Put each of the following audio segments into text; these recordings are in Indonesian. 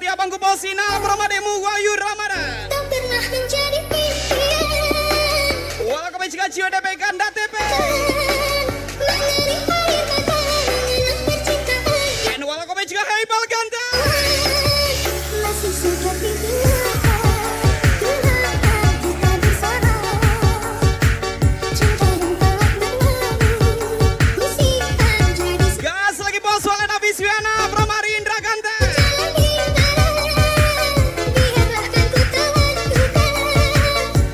abangku Bosina, Pramademu Wahyu Ramadan. Tak pernah menjadi impian. Walau kami jika jiwa DP Ganda TP. Mengalir air mata mengenang percintaan. Dan walau kami jika Heibal Ganda. Masih suka pipi mata. Kenapa kita bersama? Cinta yang telah berlalu. Kusimpan jadi Gas lagi bos Walena Viswiana, Pramarindra Ganda. biarlah kan ku tawaklukan.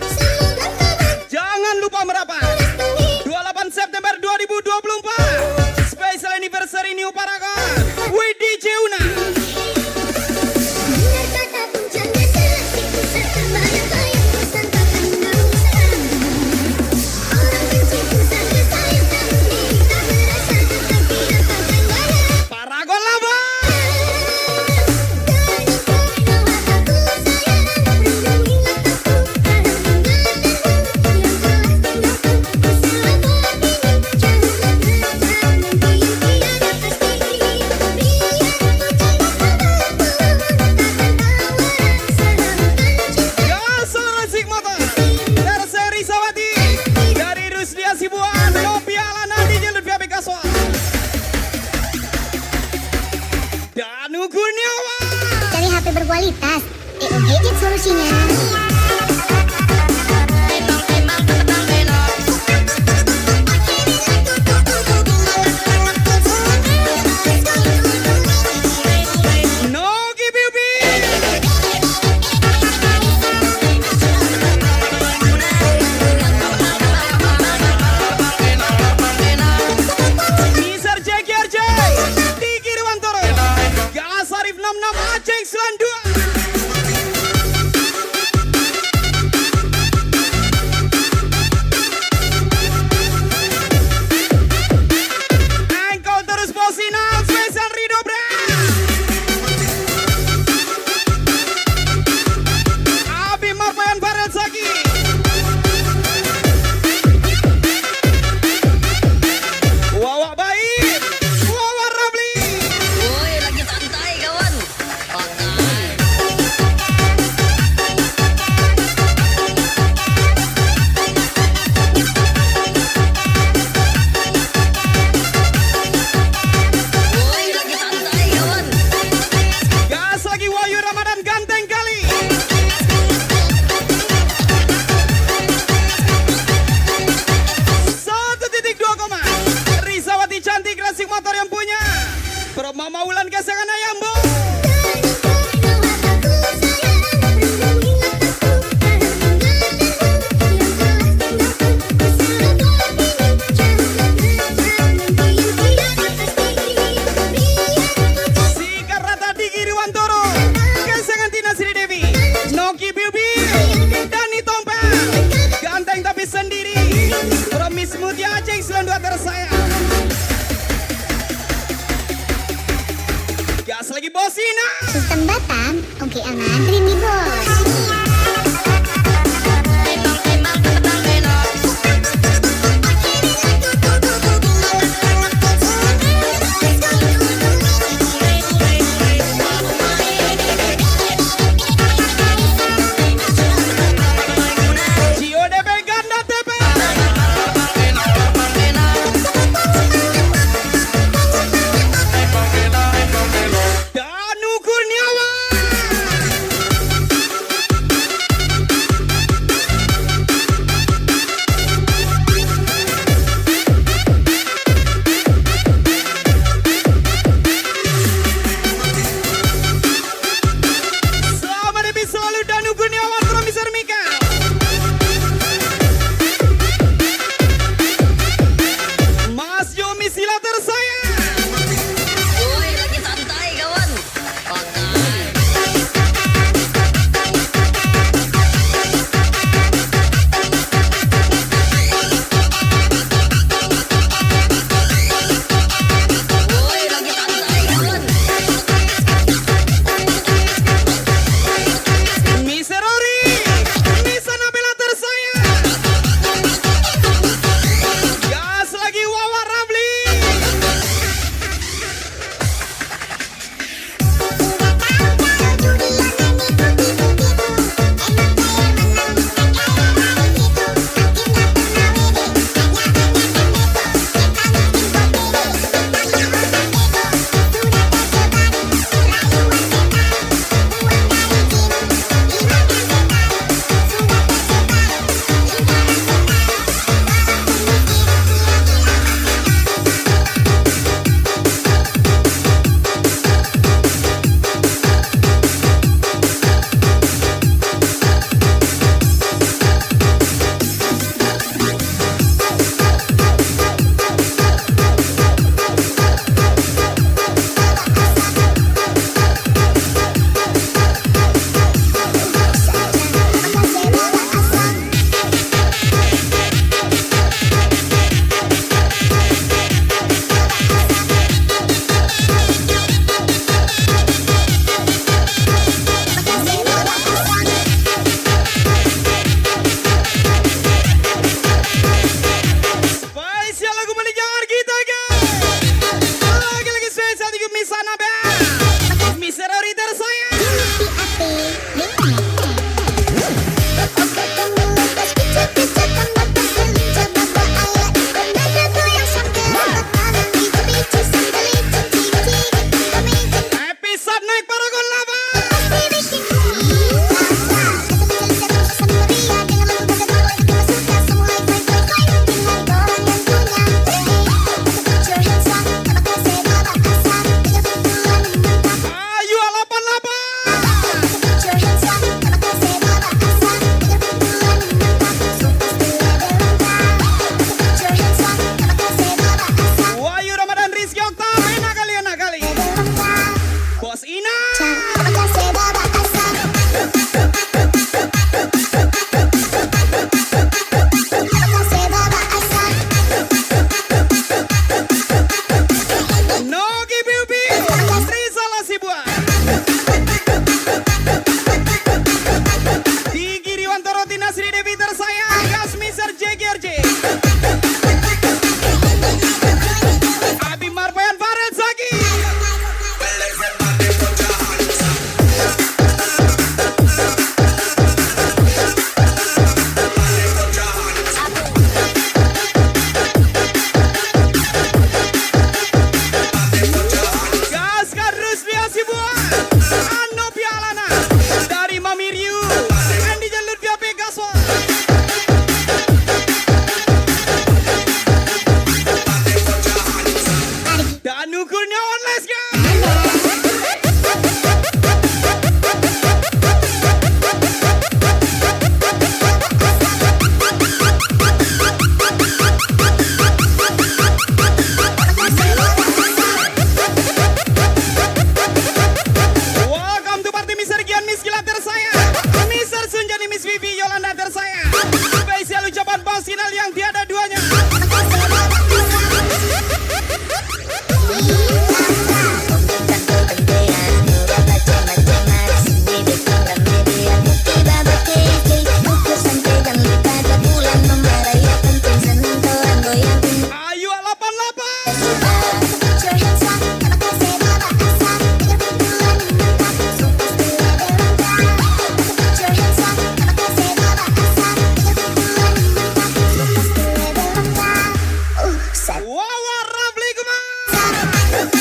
Semoga kau Jangan lupa merapat. 28 September 2024. Special Anniversary New Paragon. Widi Jeuna. dengar kata puncaknya selesai bersama apa yang kusangkakan berusaha. Orang benciku saja sayang namun kita merasa tetapi apakan daya. Paragon Lava. Gas Resik Motor. Terseri Sawati. Dari Rusdia Sibuan. Novia Alana DJ Lutfia Bekaswa. Danu Kurniawan. Cari HP berkualitas, EO Gadget solusinya. Nogi Biubi. Mister JKRJ. Diki Rewantoro. Gas Arif 66 Aceh Selandua. Engkau terus Bosina Spesial Rido Brand. Abi Marpayan Barat Saki. Wawa Baik. Wawa Ramli. Woi, lagi santai kawan. Pakai. Woi, lagi santai kawan. Gas lagi Wahyu Ramadan ganteng kali. Satu titik 2 koma. Rizawati cantik Resik Motor yang punya. Promo Maulan kesengan ayam bu. Sikar Rata Diki Riwantoro. Kesengan Tina Sri Devi. Noki Biubi. Dani Tompel. Ganteng tapi sendiri. Promis Mutia Aceh Selandua tersayang. Gas lagi Bosina. Sultan Batam, oke aman, Dreamy Bos. Gio DP Ganda TP. Danu Kurniawan. Hasibuan, Ano Pialana, dari Mami Ryu, Andi Jalur Via Pegasus. Dan ukurnya let's go. Welcome to party Mr. Gian Miss Gila tersayang, Mr. Sunjani Miss Vivi Yolanda tersayang. Spesial ucapan pasinal yang tiada duanya. Ayo 88. Wawa Rafli Kumar.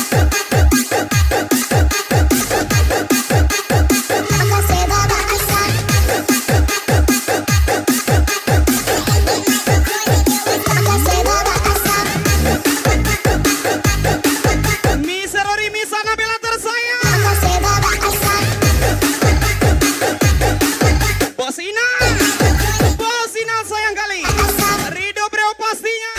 Miss Rory Miss Anabella tersayang. Bos Ina sayang kali. Rido Bro pastinya.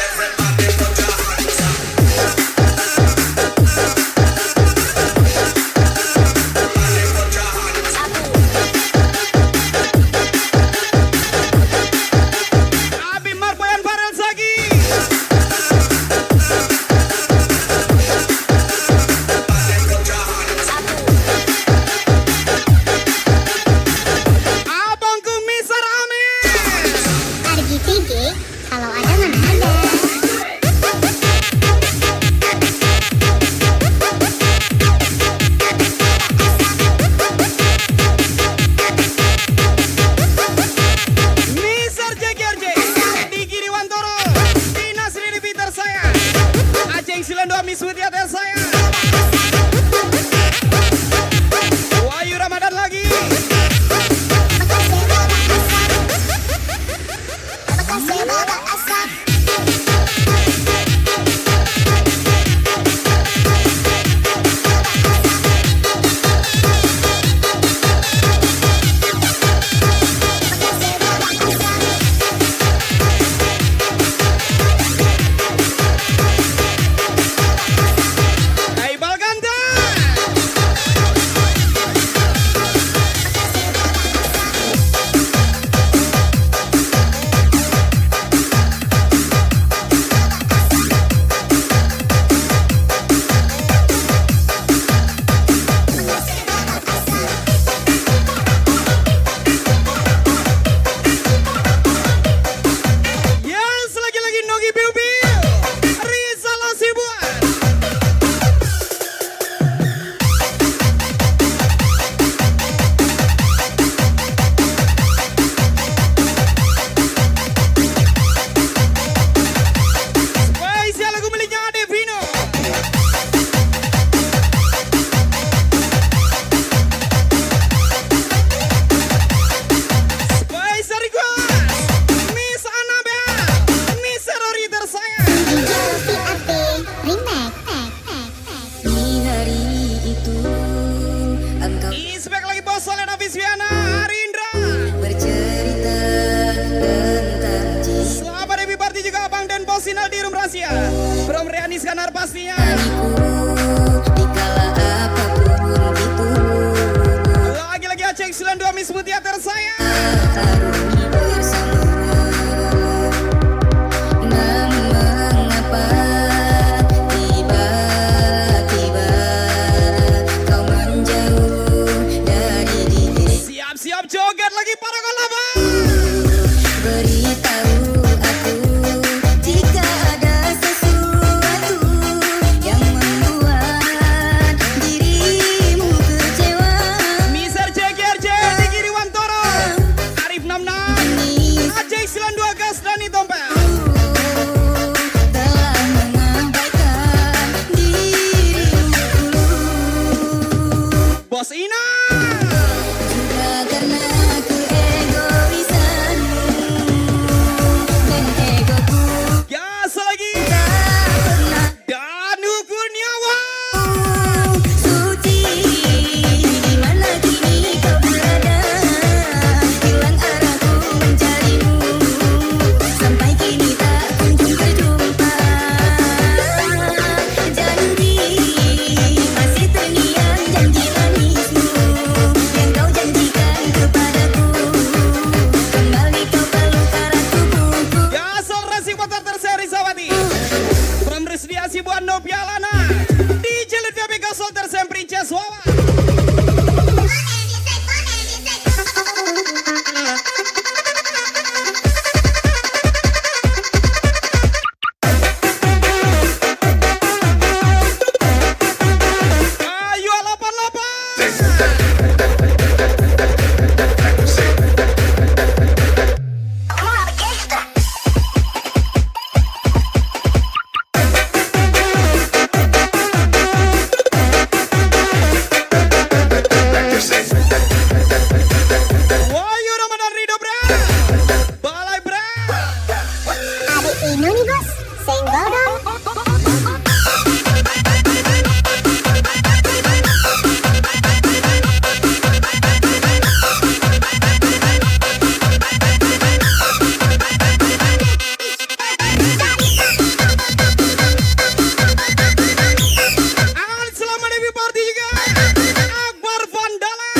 Abi Marboyan Farel Zaki. Abangku Misar Amin. Argi tinggi, kalau ada mana ada. Misar JGRJ, Diki Riwantoro, Tina Sri Devi tersayang, Aceng Silendo Miss Widya tersayang, Wahyu Ramadan lagi. Makasih Bapak Asad. Makasih Bapak Asad. Hai Balganda. Yes, lagi-lagi Nogi Biu Biu, Rizal Hasibuan. Spesial lagu miliknya Devino. Spesial request Miss Anabel, Miss Rory tersayang. Jovi Ate, bring back. Di hari itu engkau Ispek lagi bos Solena Visviana Arindra. bercerita tentang cinta. Selamat happy party juga Abang dan Bos Sinal di Room Rahasia. Bro Riani Skanar pastinya. Dikala apapun itu Lagi-lagi Aceh 92 Miss Mutia tersayang. harungi bersama. Namun mengapa tiba-tiba kau menjauh dari diri. Siap-siap joget lagi para kolaba. Beritahu aku jika ada sesuatu yang membuat dirimu kecewa. Mister JGRJ di Kiri Wantoro. Bos Ina. Juga karena keegoisanmu dan egoku Gas lagi. tak pernah Danu Kurniawan. suci. Di mana kini kau berada? Hilang arahku mencarimu, sampai kini tak kunjung berjumpa. Janji masih terngiang, janji manismu yang kau janjikan kepadaku. Kembali kau pelukan tubuhku. Gas Resi Motor Terseri Sawati. From Risdiasi Buano Pialana. DJ Lutfi Abi Gasol Tersempri Jaswawa. Ayo 88. Wahyu Ramadan Rido Bra. Balai Bra. Adik Inu nih bos, senggol dong. Al selamat Dewi Party juga. Akbar Vandala.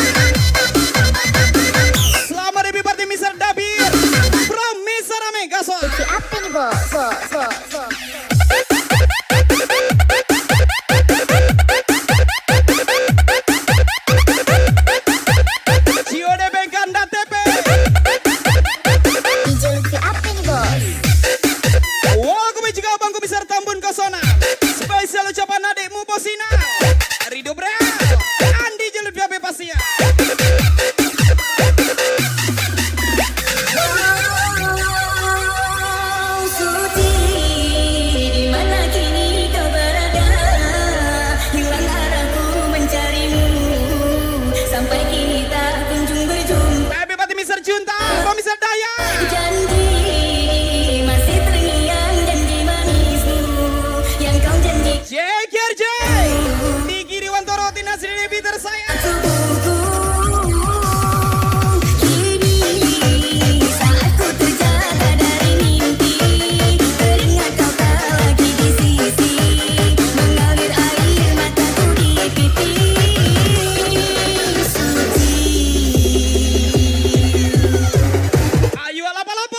Selamat Dewi Party Mr. Dabir. From Mr. Ame Gasol. Apa nih bos? Cio de Bengkanda TP. DJ Lutfi apa nih bos? Wah, juga abangku besar Tambun Kosona. Spesial ucapan adikmu Bosina. Rido Bra. Andi Jelut Biabe Pasia. Suci, di mana kini kau berada? Hilang arahku mencarimu, sampai kini tak kunjung berjumpa. Baby Pati Mr. Junta. From Mr. Daya. Janji masih terngiang, janji manismu yang kau janji JKRJ. Diki Riwantoro Tina Sri Devi tersayang. tubuhku. Kini saat ku terjaga dari mimpi, teringat kau tak lagi di sisi, mengalir air mataku di pipi. Suci. Ayo 88.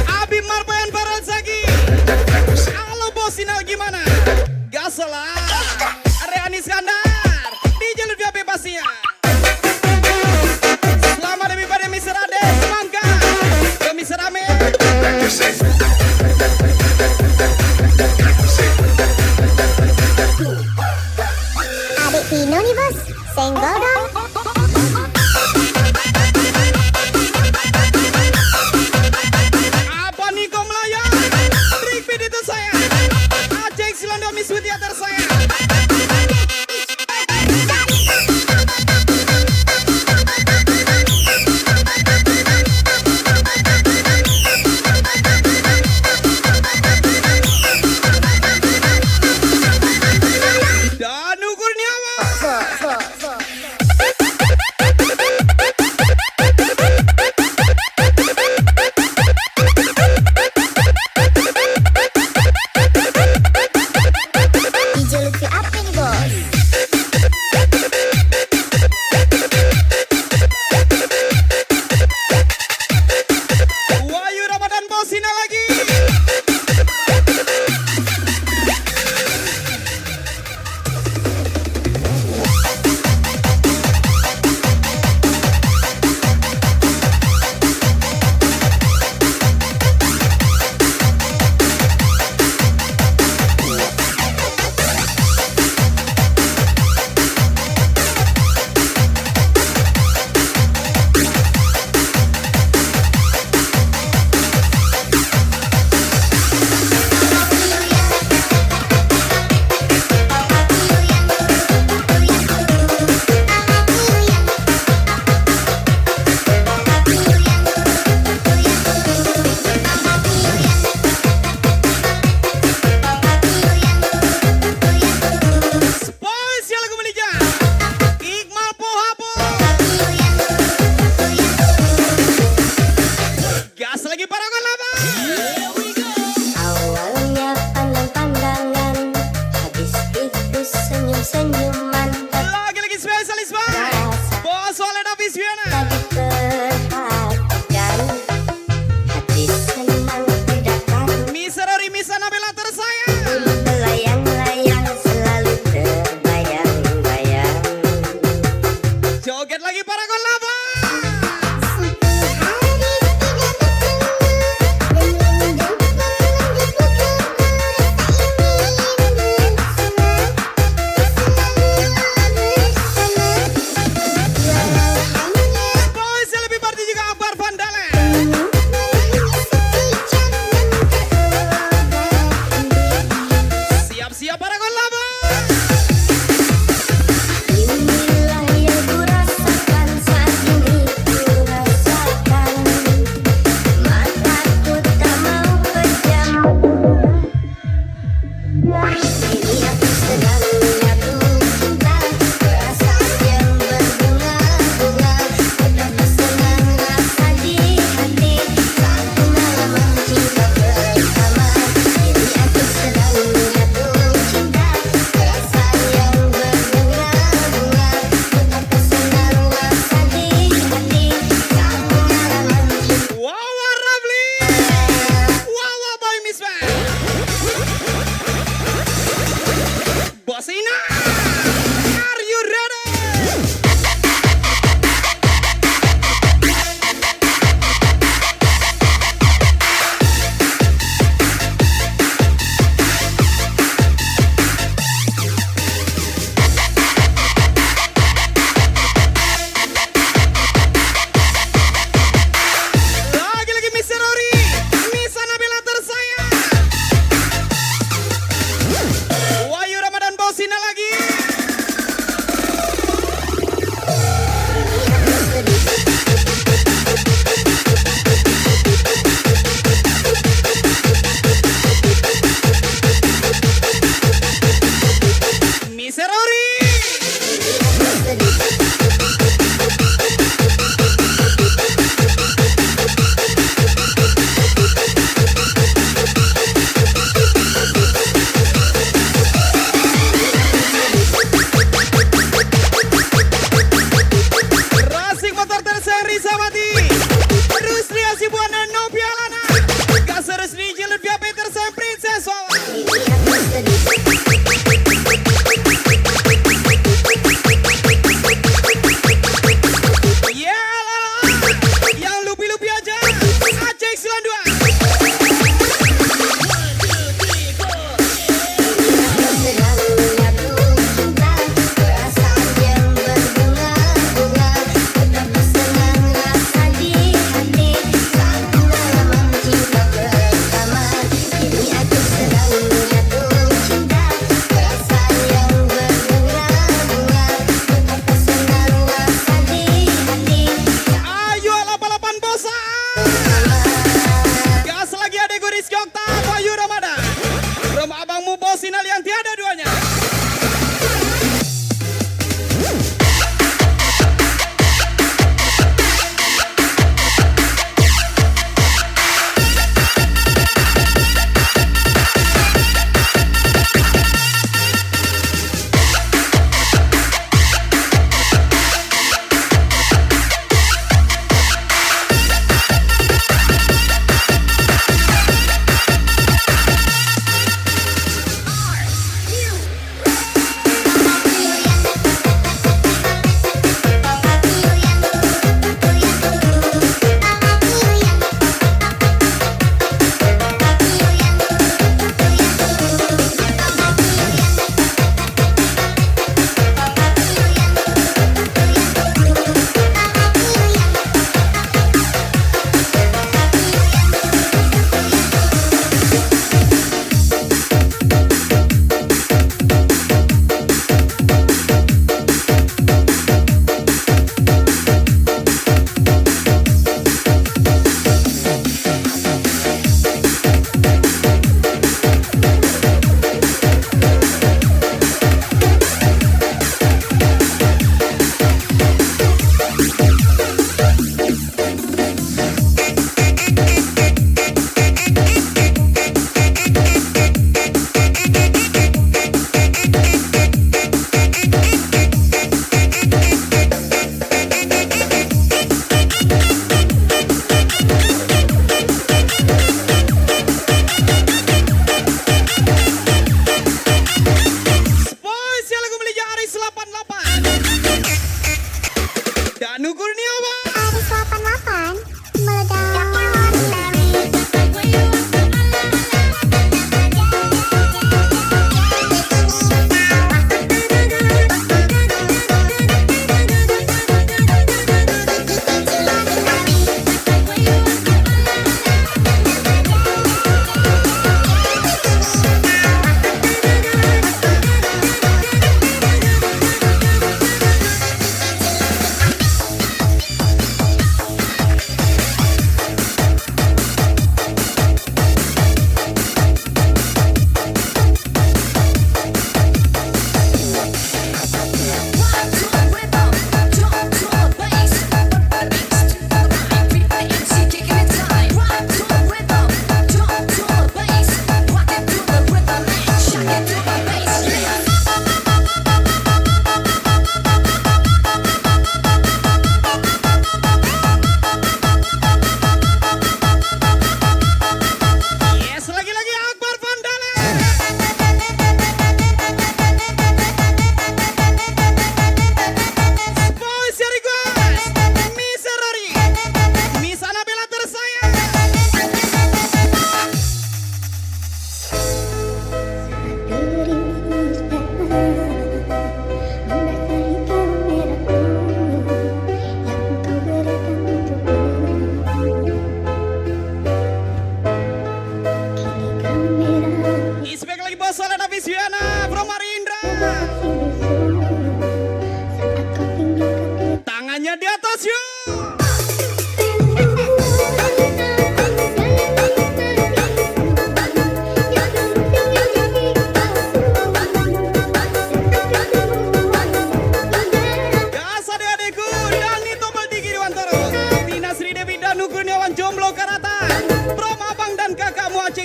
Abi Marbayan Baransagi. Halo Bosinal gimana? Gasolah. Reani Skandar. DJ Lutfi Abi Pasia. Selamat Dewi pada Mr. Ade. Semangka. Ke Mr. Ame. Adik Inu nih bos, senggol dong. Apa Niko Melaya? Trik Pidi tersayang. Aceh Silondo Miss Widya tersayang. Danu Kurniawan. DJ Lutfi apa nih bos? Wahyu Ramadan Bosina lagi.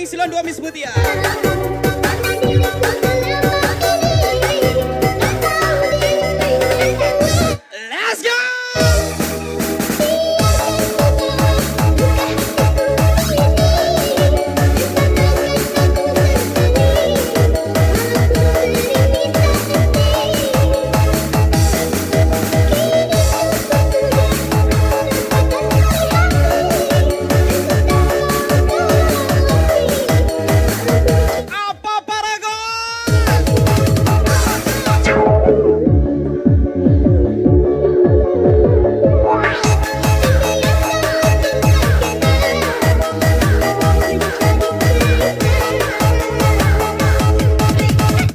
Aceh Silon 2 Miss Mutia. Let's go. Apa Paragon?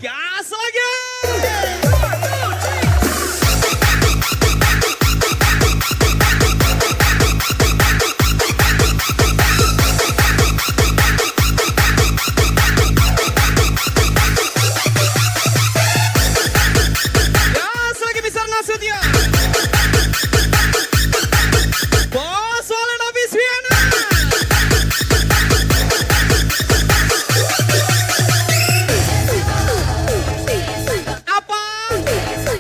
Gas lagi. Gas lagi besar Nasutia. Bos oleh Nobis Viana. Apa?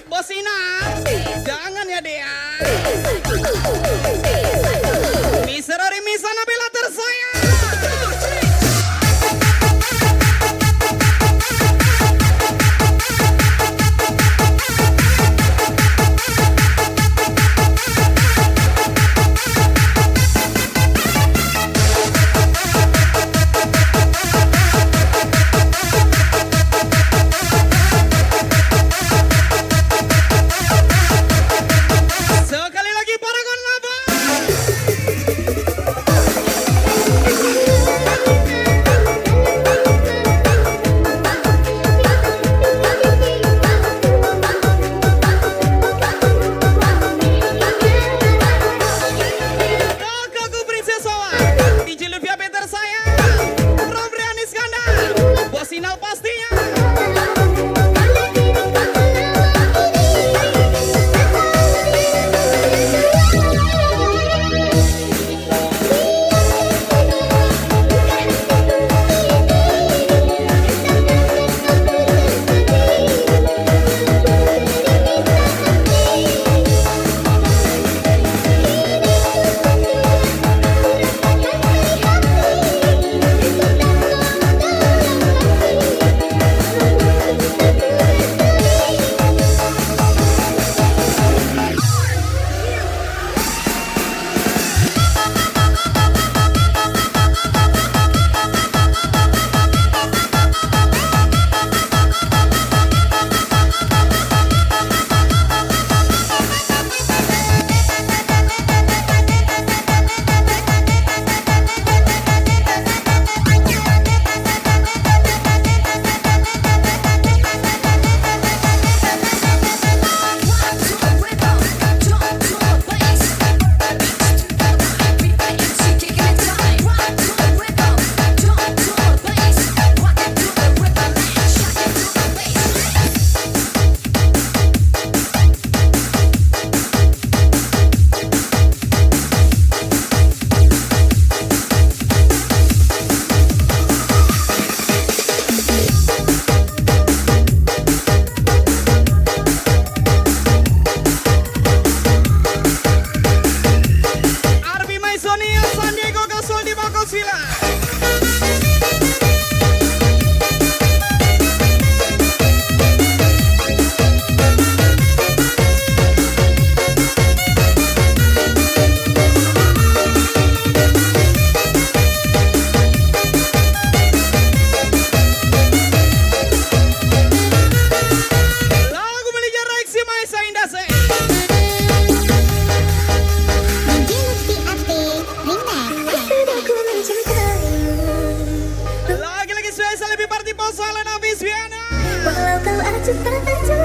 Bos Ina? Jangan ya Dea. Mister dari Misa Nabila tersayang. Sekali lagi Paragon apa? Kakakku Princess Soa, DJ Luvia Peter saya, Robriani Skandar, Bos Inal pastinya. Arbi Maisonia, San Diego Gasol di Bakosvilla. Lagu Melija Reaksi Maisa Indase. Lagi-lagi spesial lebih party pos oleh Nobis Viana. Walau kau acuh tak acuh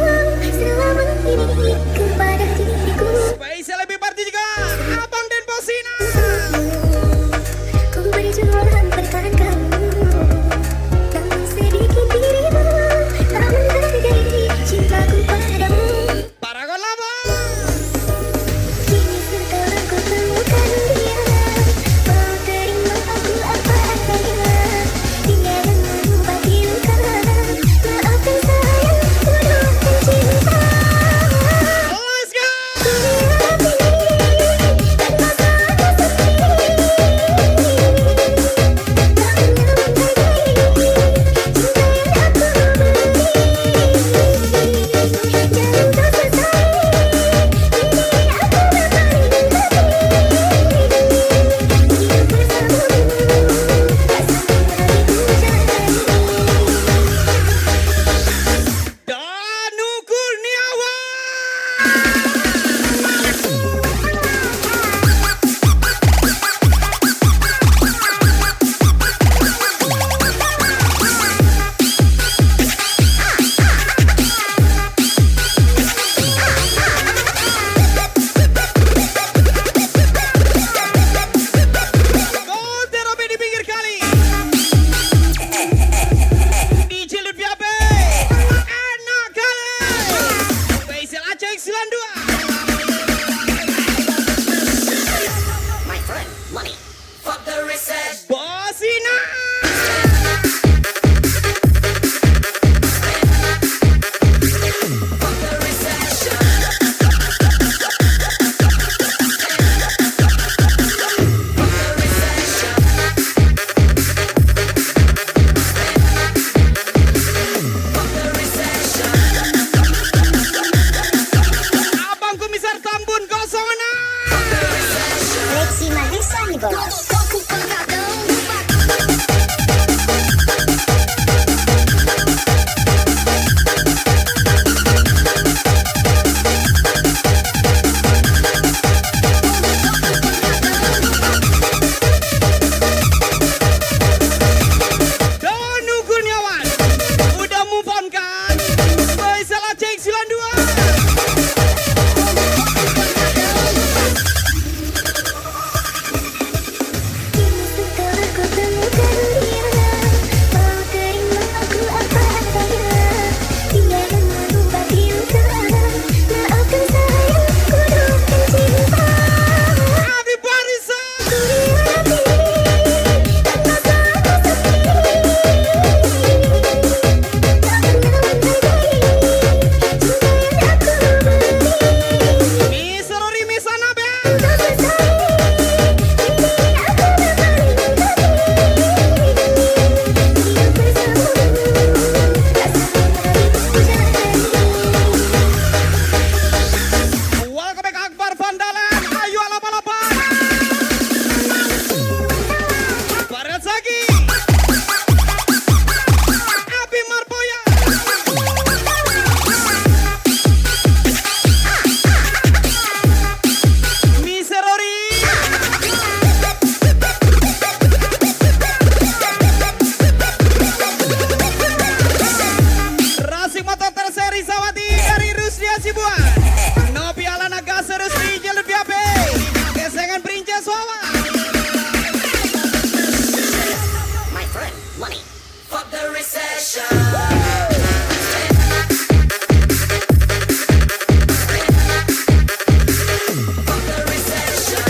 selama ini kepada diriku, Spesial lebih party juga Abang dan Bosina. ku beri jualan perkataan kamu, namun sedikit dirimu tak menghargai cintaku padamu. Paragon lava. Danu Kurniawan udah move on kan? Faisal Aceh 92. Sekarang ku temukan dia, mau terima aku apa adanya. Tinggalkan merubah cinta, maafkan sayang, ku doakan cinta. Abi Barisa. Ku dihianati, tanpa salah sepi. Tak pernah menghargai cinta yang aku beri. Miss Rory Miss Anabel. Untuk bersaing, ini aku paling mentari. Hidup bersamamu, rasa menjadi. Welcome back Akbar Van Dalen. Ayo alap-alapan. Barat Zaki. Abi Marpoya. Miss Rory. Rasik motor terseri Sawati dari Rusdia Sibuan. Nopi Alana Gasa Rusdi Jalur Biabe. Kesengan Princess Wawa. My friend, money. Fuck the recession. Fuck the recession.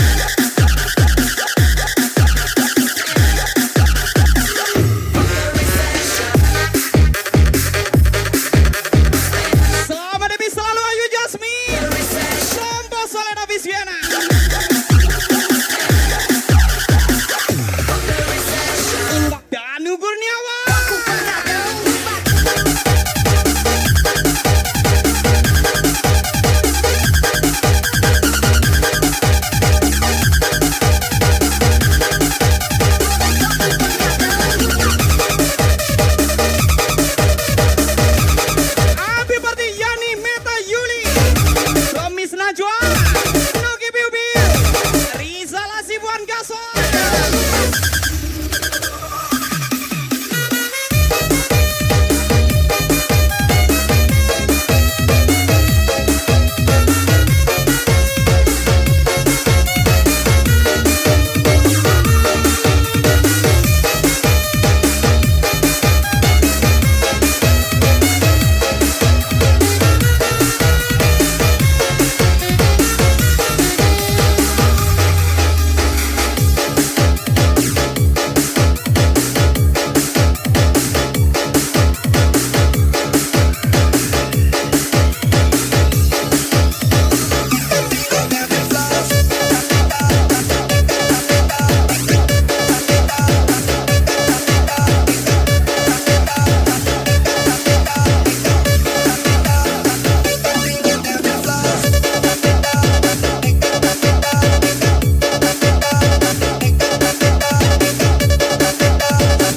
Selamat Debi selalu Ayu Jasmine. Sombo Solena Biswiana. Danu Kurniawan. Abi Parti Yani Meta Yuli. Romis Najwa. Nogi Biu Biu. Rizal Asibuan Gasol.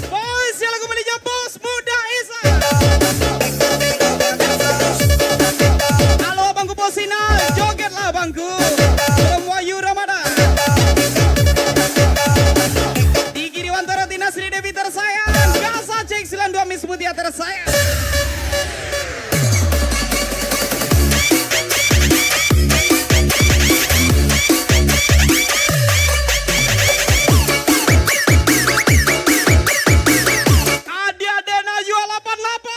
Bos yang lagu melinya bos muda Esa. Halo abangku Bosina, jogetlah abangku. Wahyu Ramadan. Diki Diwantara Tina Sri Devi tersayang. Gasa Cek 92 Miss Mutia tersayang. Adia Dena Yua 88.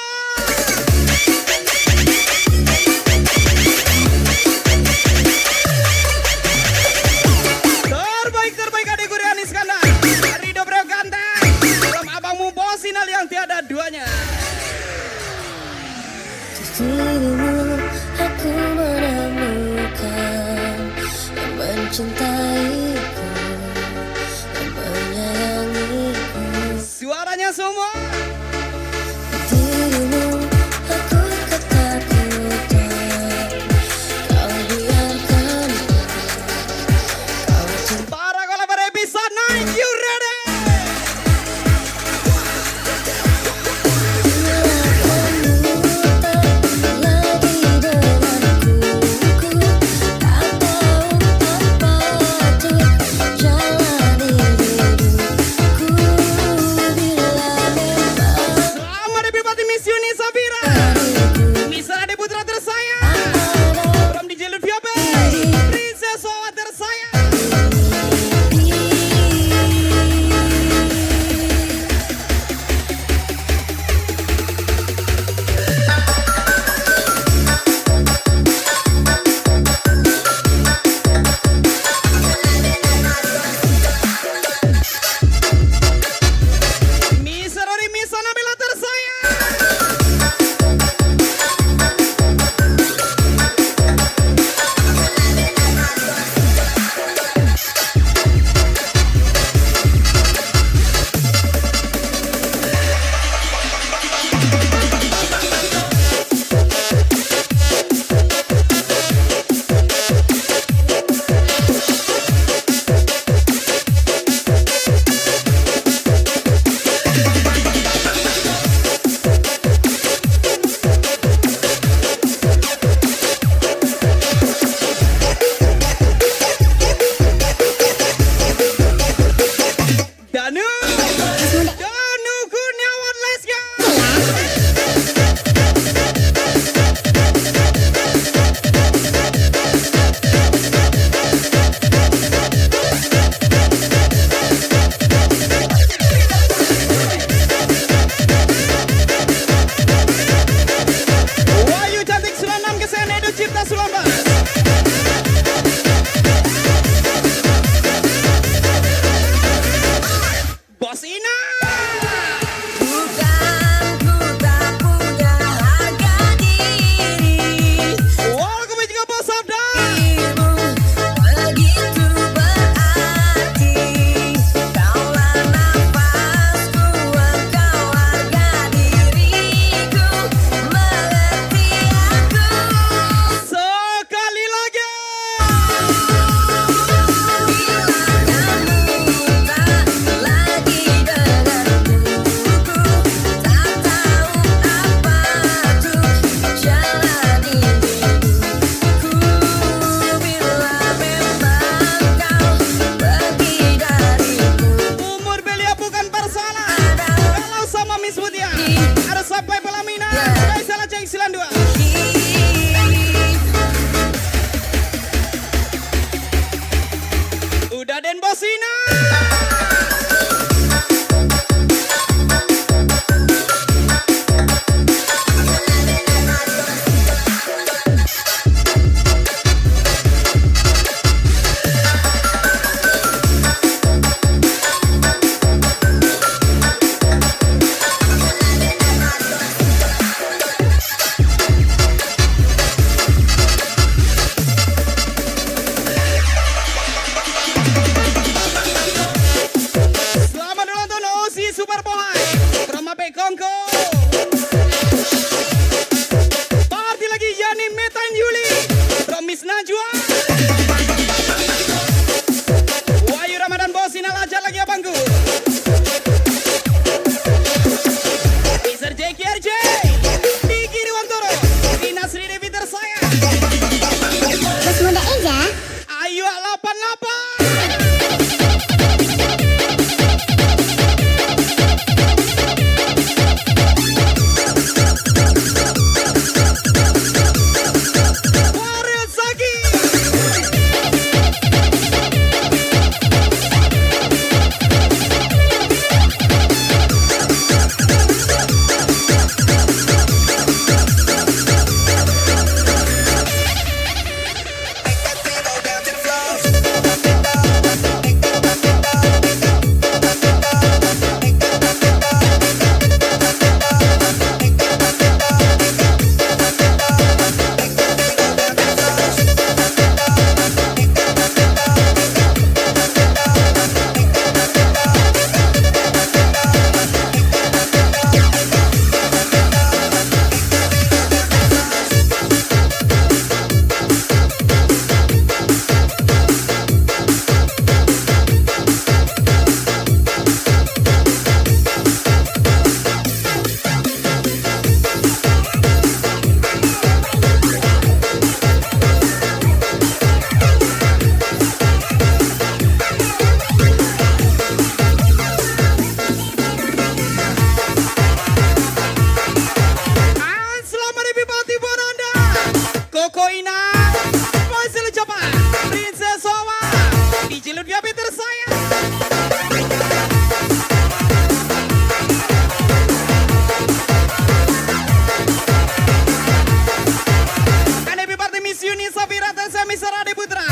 Ade Putra.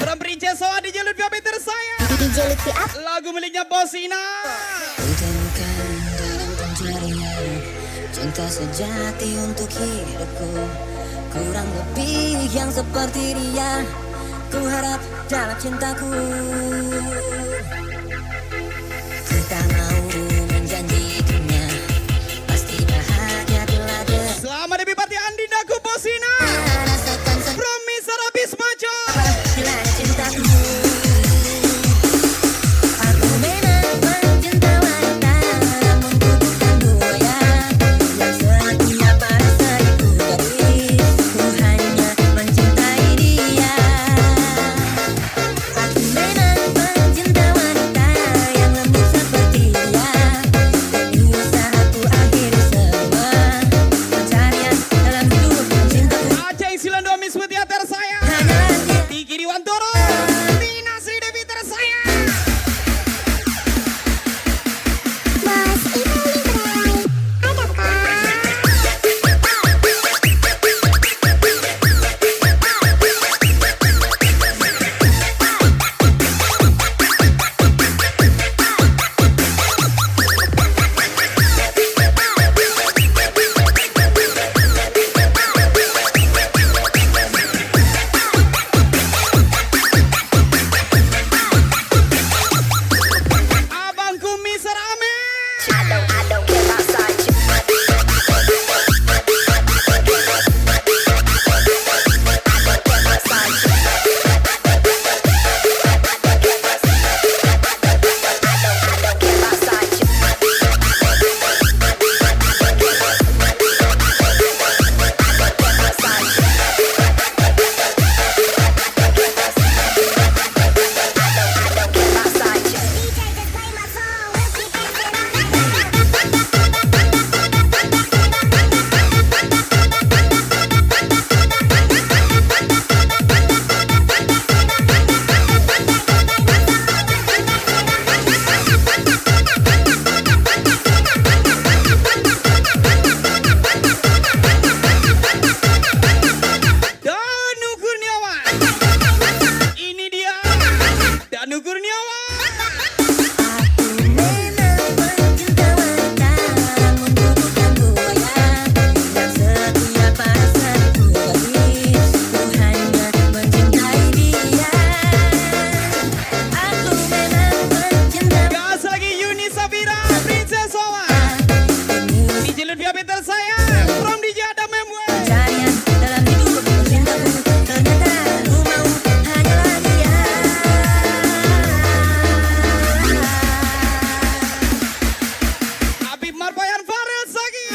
From Princess Soa di Jalur Via Peter saya. DJ Lutfi Up. Lagu miliknya Bosina. Kutemukan dalam pencarian cinta sejati untuk hidupku. Kurang lebih yang seperti dia, ku harap dalam cintaku. Ku tak mau menjanjikannya, pasti bahagia bila dia Selamat Debi Pati Andindaku Bosina. rasakan From Mr. Abis Maco. bila cintaku. Aku memang mencinta wanita, namun ku bukan buaya yang setia pada seribu garis. Ku hanya mencintai dia. Aku memang mencinta wanita yang lembut seperti dia. Ini saat ku akhiri semua pencarian dalam hidup cintaku. Aceh Silan 2 Miss Mutia tersayang. Hanyalah dia. Diki Diwantoro. Tina Sri Devi tersayang. Bos itu liburan. Adakah? Abangku Mr. Ame. I don't care about side chick. DJ just play my song. We'll keep dancing all night. Danu Kurniawan. Ini dia Danu Kurniawan. Memang mencinta wanita, namun ku bukan buaya yang setia pada seribu garis. Ku hanya mencintai dia. Aku memang mencinta Gas lagi Yuni Safira Princess Soa. ini Di Jalur Via Peter sayang. From DJ Adam Memwe. pencarian dalam hidup cintaku. Ternyata ku mau hanyalah dia. Habib Marpayan Farel Sagi.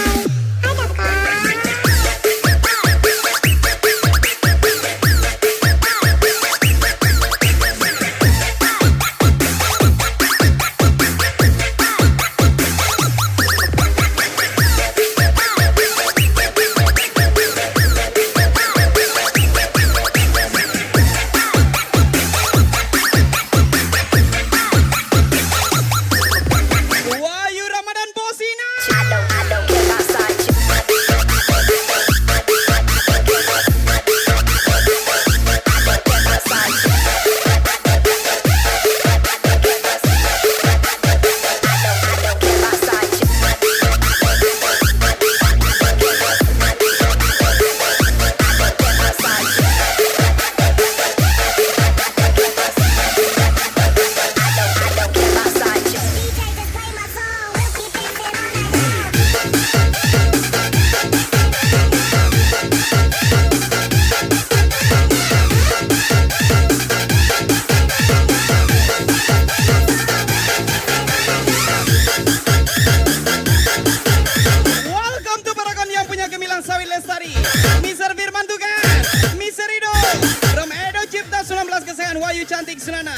Wahyu Ramadan Bosina. I don't care about side chick. DJ just play my song. We'll keep dancing all night. Welcome to Paragon yang punya gemilang sawit lestari. Mr. Firman Tugas, Mr. Rido. From Edo Cipta 19 kesayangan Wahyu Cantik Sunana.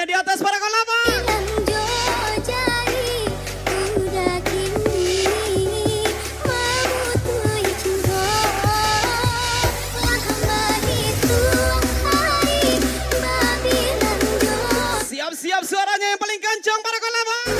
Tangannya di atas para kolaba. Lamjo jari udah kini mamutui curo lama hitung hari babi lamjo Siap-siap suaranya yang paling kencang para kolaba.